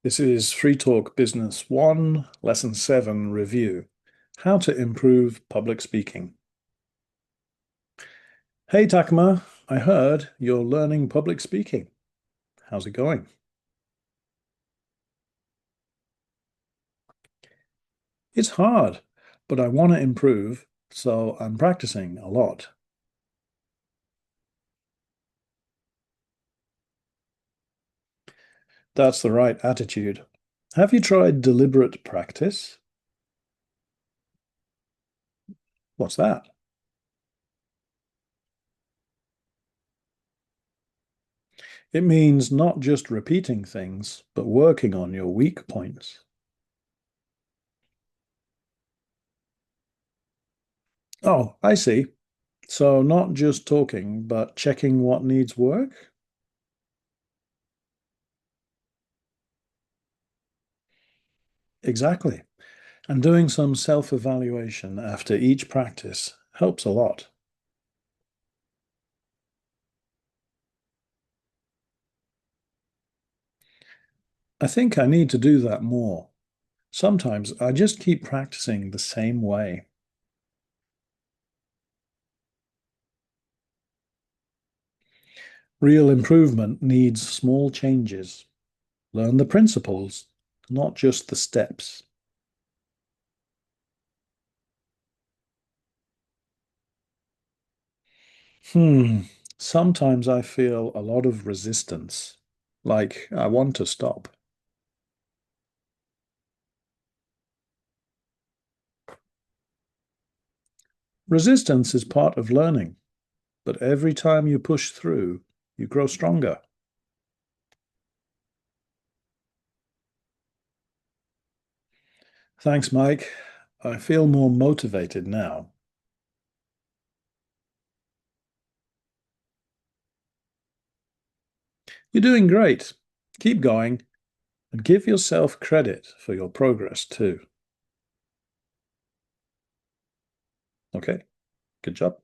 This is Free Talk Business 1, Lesson 7 Review. How to improve public speaking. Hey Takuma, I heard you're learning public speaking. How's it going? It's hard, but I want to improve, so I'm practicing a lot. That's the right attitude. Have you tried deliberate practice? What's that? It means not just repeating things, but working on your weak points. Oh, I see. So not just talking, but checking what needs work? Exactly. And doing some self-evaluation after each practice helps a lot. I think I need to do that more. Sometimes I just keep practicing the same way. Real improvement needs small changes. Learn the principles, not just the steps. Hmm, sometimes I feel a lot of resistance, like I want to stop. Resistance is part of learning, but every time you push through, you grow stronger. Thanks, Mike. I feel more motivated now. You're doing great. Keep going and give yourself credit for your progress too. Okay, good job.